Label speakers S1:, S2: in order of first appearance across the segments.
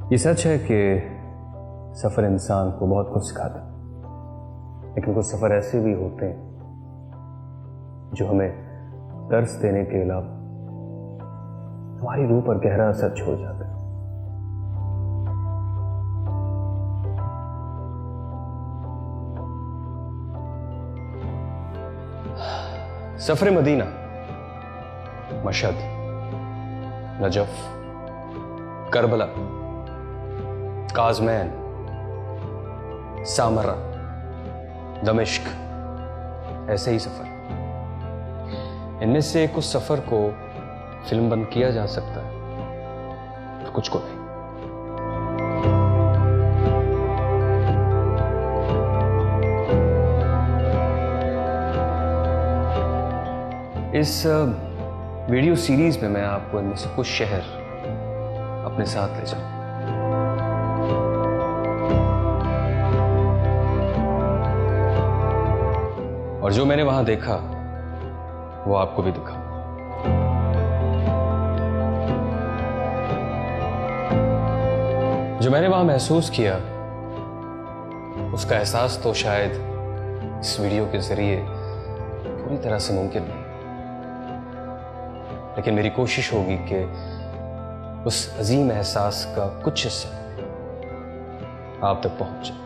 S1: ये सच है कि सफ़र इंसान को बहुत कुछ सिखाता है, लेकिन कुछ सफ़र ऐसे भी होते हैं जो हमें दर्स देने के अलावा हमारी रूह पर गहरा असर छोड़ जाते हैं। सफ़र Medina, Mashhad, Najaf, Karbala, Kazmain, Samra, दमिश्क, ऐसे ही सफ़र। इनमें से कुछ सफ़र को फिल्म बंद किया जा सकता है, तो कुछ को नहीं। इस वीडियो सीरीज में मैं आपको इनमें से कुछ शहर अपने साथ ले जाऊं। और जो मैंने वहां देखा वो आपको भी दिखा। जो मैंने वहां महसूस किया उसका एहसास तो शायद इस वीडियो के जरिए पूरी तरह से मुमकिन नहीं, लेकिन मेरी कोशिश होगी कि उस अजीम एहसास का कुछ हिस्सा आप तक पहुंच जाए।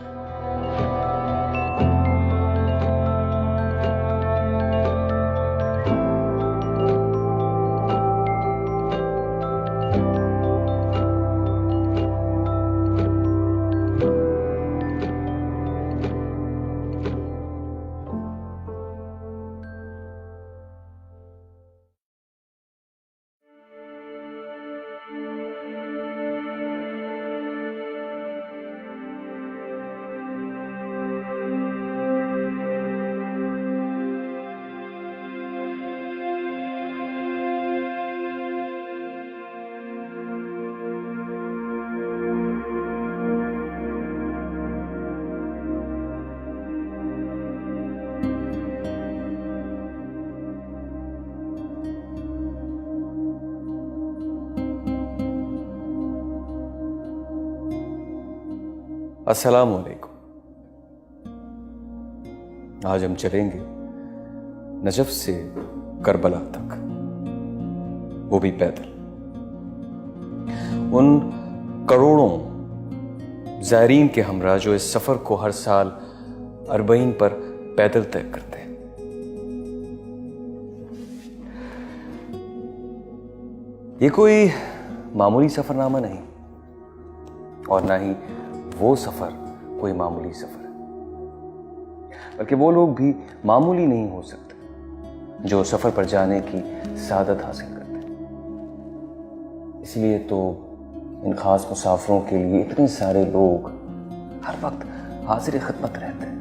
S1: अस्सलाम वालेकुम। आज हम चलेंगे नजफ से करबला तक, वो भी पैदल। उन करोड़ों ज़ायरीन के हमरा जो इस सफ़र को हर साल अरबईन पर पैदल तय करते हैं। ये कोई मामूली सफ़रनामा नहीं, और ना ही वो सफ़र कोई मामूली सफ़र है, बल्कि वो लोग भी मामूली नहीं हो सकते जो सफ़र पर जाने की सादत हासिल करते हैं। इसलिए तो इन खास मुसाफिरों के लिए इतने सारे लोग हर वक्त हाजिर खिदमत रहते हैं।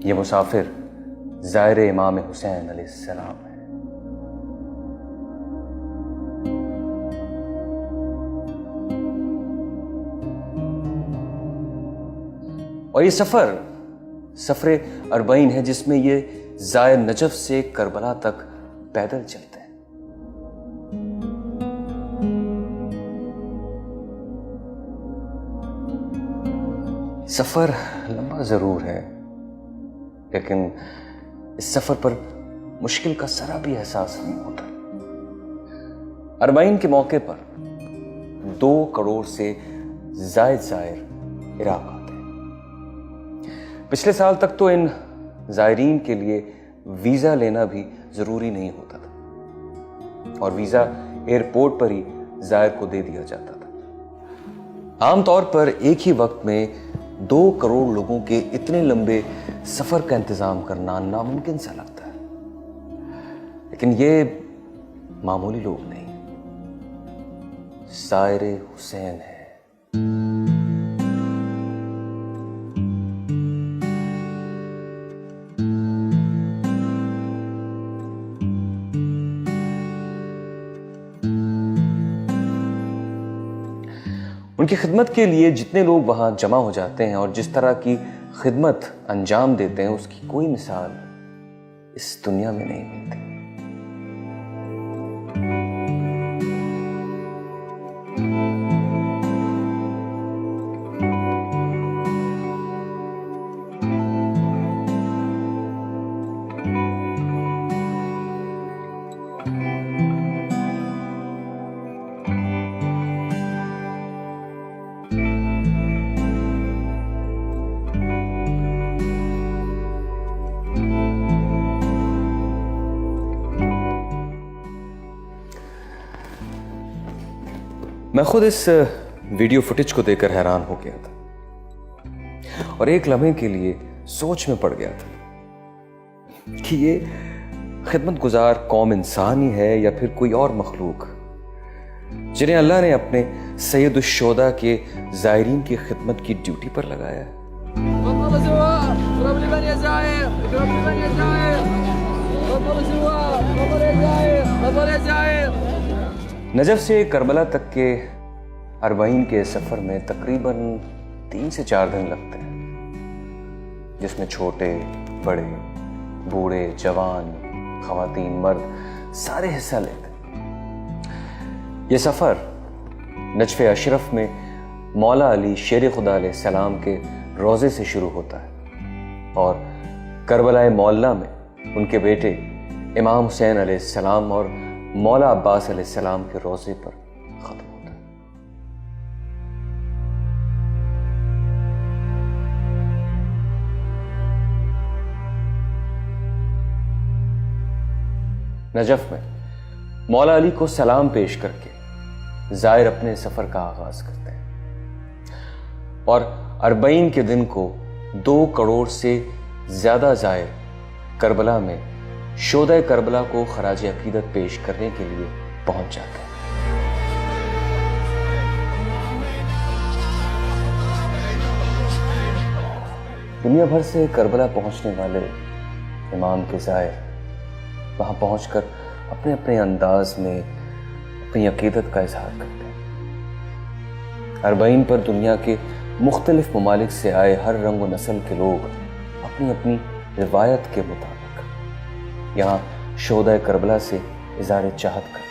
S1: ये मुसाफिर ज़ायर इमाम हुसैन अलैहिस्सलाम है। और ये सफ़र अरबईन है जिसमें ये ज़ायर नजफ से करबला तक पैदल चलते हैं। सफ़र लंबा ज़रूर है, लेकिन इस सफ़र पर मुश्किल का ज़रा भी एहसास नहीं होता। अरबईन के मौके पर 2 करोड़ से ज़ायद ज़ायर इराक आते हैं। पिछले साल तक तो इन ज़ायरीन के लिए वीज़ा लेना भी ज़रूरी नहीं होता था, और वीज़ा एयरपोर्ट पर ही ज़ायर को दे दिया जाता था। आमतौर पर एक ही वक्त में 2 करोड़ लोगों के इतने लंबे सफ़र का इंतज़ाम करना नामुमकिन सा लगता है, लेकिन ये मामूली लोग नहीं, ज़ायर हुसैन है। उनकी खिदमत के लिए जितने लोग वहां जमा हो जाते हैं और जिस तरह की खिदमत अंजाम देते हैं, उसकी कोई मिसाल इस दुनिया में नहीं मिलती। मैं खुद इस वीडियो फुटेज को देखकर हैरान हो गया था और एक लम्हे के लिए सोच में पड़ गया था कि ये खिदमत गुजार कौम इंसान ही है या फिर कोई और मखलूक, जिन्हें अल्लाह ने अपने सैयदुश्शोदा के ज़ायरीन की खिदमत की ड्यूटी पर लगाया है। नजफ से करबला तक के अरबाइन के सफर में तकरीबन 3 से 4 दिन लगते हैं, जिसमें छोटे बड़े बूढ़े जवान खवातीन मर्द सारे हिस्सा लेते हैं। ये सफर नजफ अशरफ में मौला अली शेर खुदा अलैहिस्सलाम के रोजे से शुरू होता है और करबला मौला में उनके बेटे इमाम हुसैन अलैहिस्सलाम और मौला अब्बास अलैहिस्सलाम के रोजे पर खत्म होता है। नजफ में मौला अली को सलाम पेश करके जायर अपने सफर का आगाज करते हैं और अरबईन के दिन को 2 करोड़ से ज्यादा जायर करबला में शोदा करबला को खराज अकीदत पेश करने के लिए पहुंच जाते हैं। दुनिया भर से करबला पहुंचने वाले इमाम के जायर वहां पहुंचकर अपने अपने अंदाज में अपनी अकीदत का इजहार करते हैं। अरबईन पर दुनिया के मुख्तलिफ ममालिक से आए हर रंग व नस्ल के लोग अपनी अपनी रिवायत के मुताबिक यहाँ शोदा करबला से इज़हार चाहत करते हैं।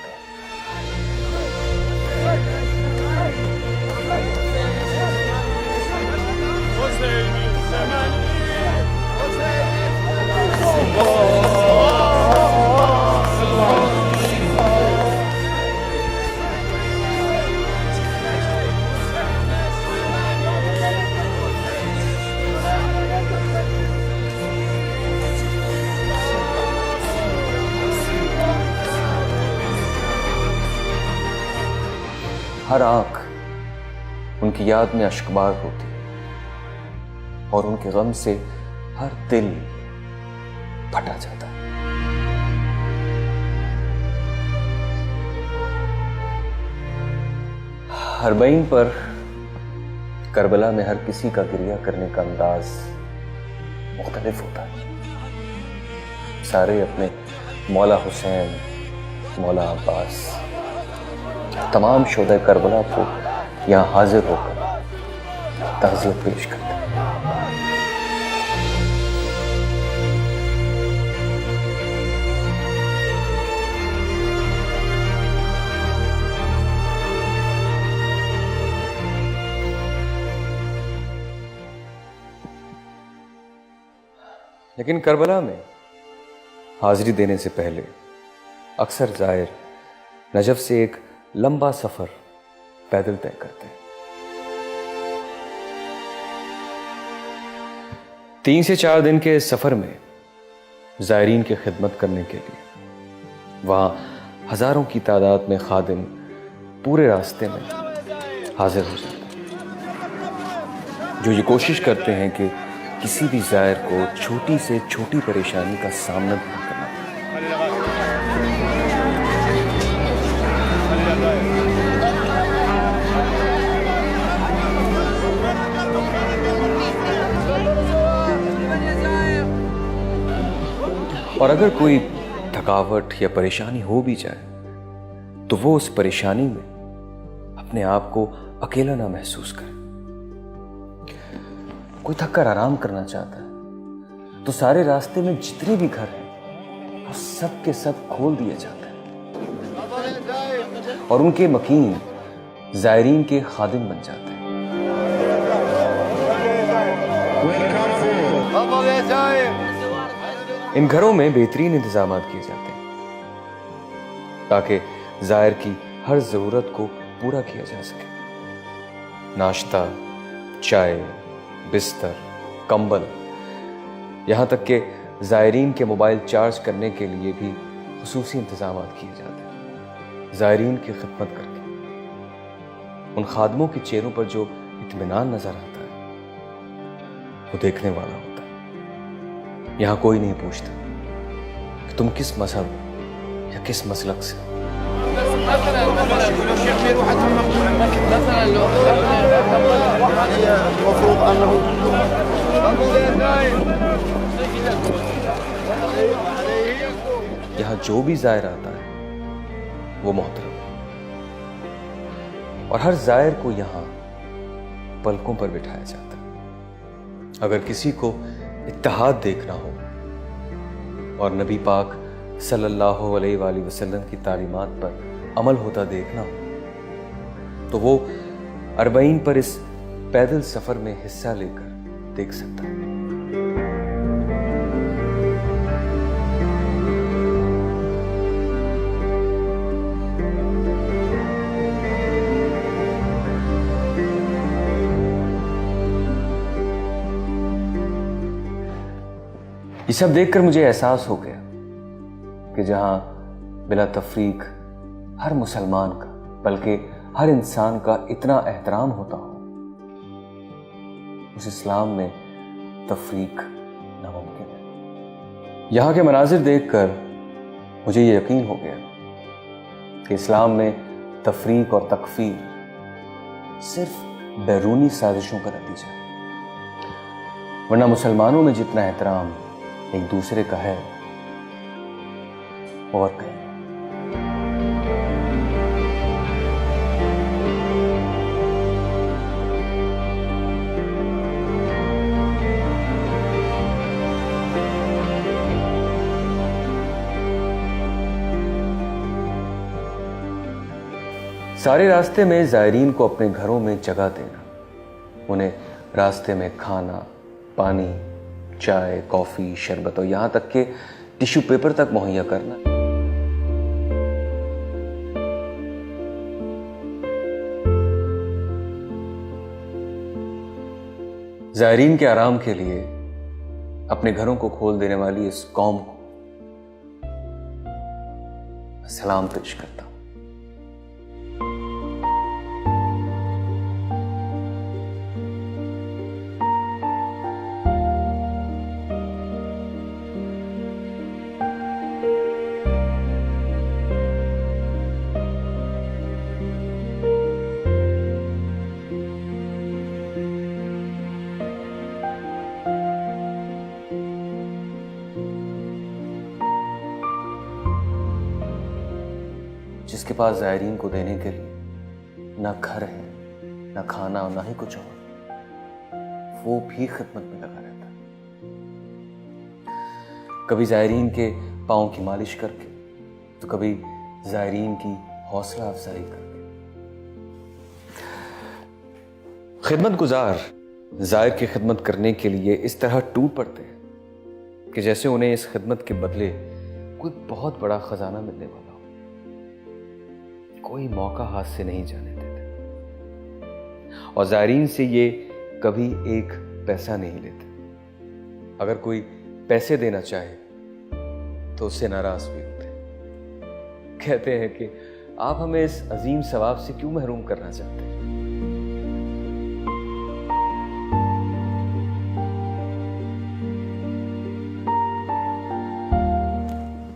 S1: हर आंख उनकी याद में अश्कबार होती है और उनके गम से हर दिल फटा जाता है। अरबईन पर करबला में हर किसी का गिरिया करने का अंदाज मुख्तलिफ होता है। सारे अपने मौला हुसैन, मौला अब्बास, तमाम शोदा करबला को यहाँ हाजिर होकर ताज़ियत पेश करते हैं। लेकिन करबला में हाजिरी देने से पहले अक्सर जायर नजफ से एक लंबा सफर पैदल तय करते हैं। 3 से 4 दिन के सफर में जायरीन की खिदमत करने के लिए वहां हजारों की तादाद में खादिम पूरे रास्ते में हाजिर हो जाते हैं, जो ये कोशिश करते हैं कि किसी भी जायर को छोटी से छोटी परेशानी का सामना नहीं करना पड़े। और अगर कोई थकावट या परेशानी हो भी जाए तो वो उस परेशानी में अपने आप को अकेला ना महसूस करे। कोई थक कर आराम करना चाहता है तो सारे रास्ते में जितने भी घर हैं वो सब के सब खोल दिए जाते हैं और उनके मकीन जायरीन के खादिम बन जाते हैं। इन घरों में बेहतरीन इंतजाम किए जाते हैं ताकि जायर की हर जरूरत को पूरा किया जा सके। नाश्ता, चाय, बिस्तर, कंबल, यहाँ तक कि जायरीन के मोबाइल चार्ज करने के लिए भी खुसूसी इंतजाम किए जाते हैं। जायरीन की खिदमत करके उन खादमों के चेहरों पर जो इत्मीनान नजर आता है वो देखने वाला होता है। यहाँ कोई नहीं पूछता कि तुम किस मजहब या किस मसलक से हो। यहाँ जो भी जायर आता है वो मोहतरम है और हर जायर को यहाँ पलकों पर बिठाया जाता है। अगर किसी को इत्तेहाद देखना हो और नबी पाक सल्लल्लाहु अलैहि वसल्लम की तालीमात पर अमल होता देखना हो तो वो अरबईन पर इस पैदल सफर में हिस्सा लेकर देख सकता है। ये सब देखकर मुझे एहसास हो गया कि जहां बिला तफरीक हर मुसलमान का बल्कि हर इंसान का इतना एहतराम होता हो उस इस्लाम में तफरीक नामुमकिन है। यहाँ के मनाजिर देखकर मुझे ये यकीन हो गया कि इस्लाम में तफरीक और तकफीर सिर्फ बैरूनी साजिशों का नतीजा है, वरना मुसलमानों में जितना एहतराम एक दूसरे का है और कहीं। सारे रास्ते में जायरीन को अपने घरों में जगह देना, उन्हें रास्ते में खाना, पानी, चाय, कॉफी, शरबत और यहां तक के टिश्यू पेपर तक मुहैया करना। जायरीन के आराम के लिए अपने घरों को खोल देने वाली इस कौम को सलाम पेश करता हूं। जिसके पास जायरीन को देने के लिए ना घर है, ना खाना और ना ही कुछ और, वो भी खिदमत में लगा रहता है। कभी जायरीन के पाँव की मालिश करके तो कभी जायरीन की हौसला अफजाई करके। खिदमत गुजार जायर की खिदमत करने के लिए इस तरह टूट पड़ते हैं कि जैसे उन्हें इस खिदमत के बदले कोई बहुत बड़ा खजाना मिलने वाला हो। कोई मौका हाथ से नहीं जाने देते और जायरीन से ये कभी एक पैसा नहीं लेते। अगर कोई पैसे देना चाहे तो उससे नाराज भी होते हैं। कहते हैं कि आप हमें इस अजीम सवाब से क्यों महरूम करना चाहते हैं।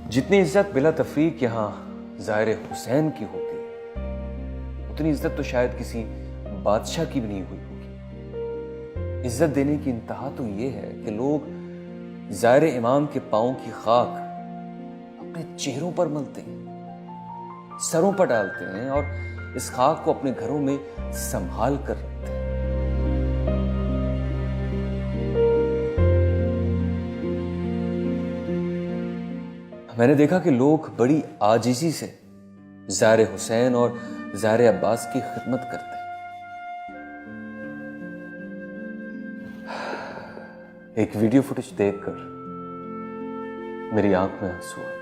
S1: जितनी इज्जत बिला तफरीक यहां जायर हुसैन की होती है उतनी इज्जत तो शायद किसी बादशाह की भी नहीं हुई होगी। इज्जत देने की इंतहा तो ये है कि लोग जायर इमाम के पांव की खाक अपने चेहरों पर मलते हैं, सरों पर डालते हैं और इस खाक को अपने घरों में संभाल कर रखते हैं। मैंने देखा कि लोग बड़ी आजिज़ी से ज़ाहिर हुसैन और ज़ाहिर अब्बास की खिदमत करते हैं। एक वीडियो फुटेज देखकर मेरी आंख में आंसू आ गए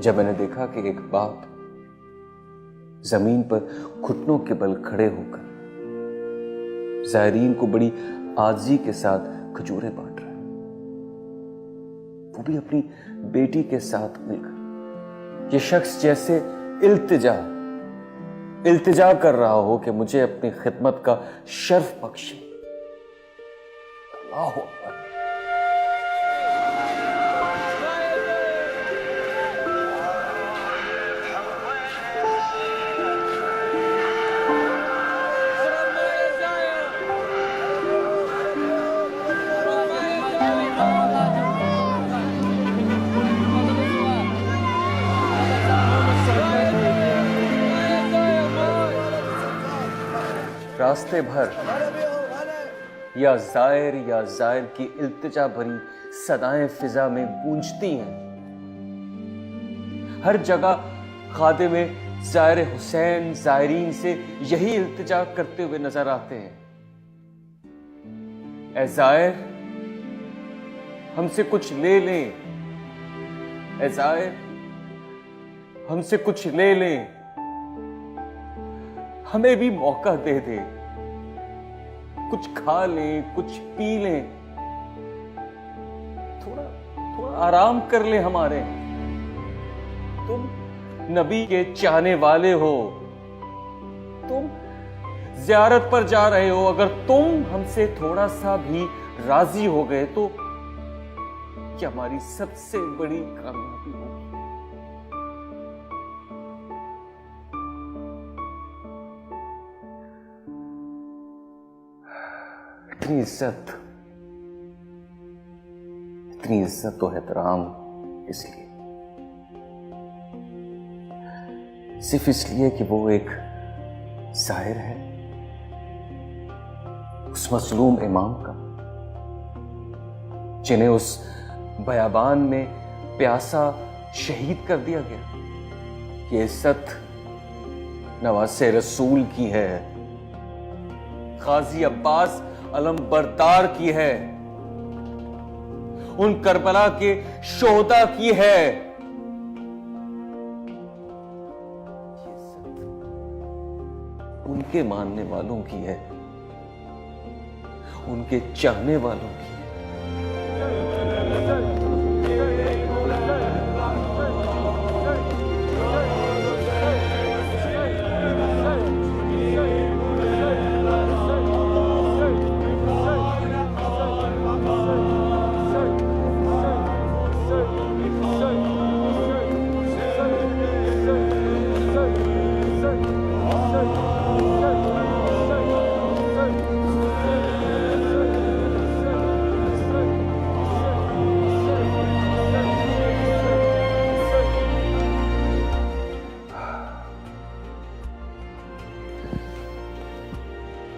S1: जब मैंने देखा कि एक बाप जमीन पर घुटनों के बल खड़े होकर ज़ायरीन को बड़ी आजी के साथ खजूरें बांट रहा है, वो भी अपनी बेटी के साथ मिलकर। ये शख्स जैसे इल्तिजा कर रहा हो कि मुझे अपनी खिदमत का शर्फ बख्शे। अल्लाह अकबर। रास्ते भर या जायर की इल्तिजा भरी सदाएं फिजा में गूंजती हैं। हर जगह खादिम ज़ाहिर हुसैन ज़ायरीन से यही इल्तिजा करते हुए नजर आते हैं। ऐ ज़ाहिर, हमसे कुछ ले लें। ऐ ज़ाहिर, हमसे कुछ ले लें। हमें भी मौका दे दे, कुछ खा लें, कुछ पी लें, थोड़ा आराम कर ले हमारे। तुम नबी के चाहने वाले हो, तुम ज़ियारत पर जा रहे हो। अगर तुम हमसे थोड़ा सा भी राजी हो गए तो क्या हमारी सबसे बड़ी कामयाबी होगी। इतनी इज्जत तो एहतराम इसलिए, सिर्फ इसलिए कि वो एक ज़ाहिर है उस मज़लूम इमाम का, जिन्हें उस बयाबान में प्यासा शहीद कर दिया गया। ये इज्जत नवासे रसूल की है, गाजी अब्बास अलम बरदार की है, उन करबला के शोहदा की है। उनके मानने वालों की है, उनके चाहने वालों की है।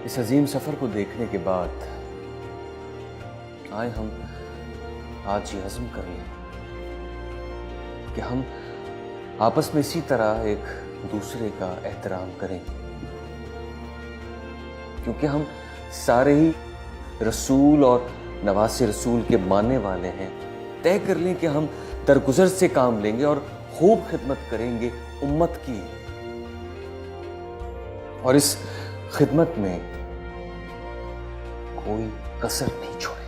S1: इस अजीम सफर को देखने के बाद आए हम आज ये अज़्म कर लें कि हम आपस में इसी तरह एक दूसरे का एहतराम करें, क्योंकि हम सारे ही रसूल और नवासे रसूल के मानने वाले हैं। तय कर लें कि हम दरगुजर से काम लेंगे और खूब खिदमत करेंगे उम्मत की, और इस खिदमत में कोई कसर नहीं छोड़े।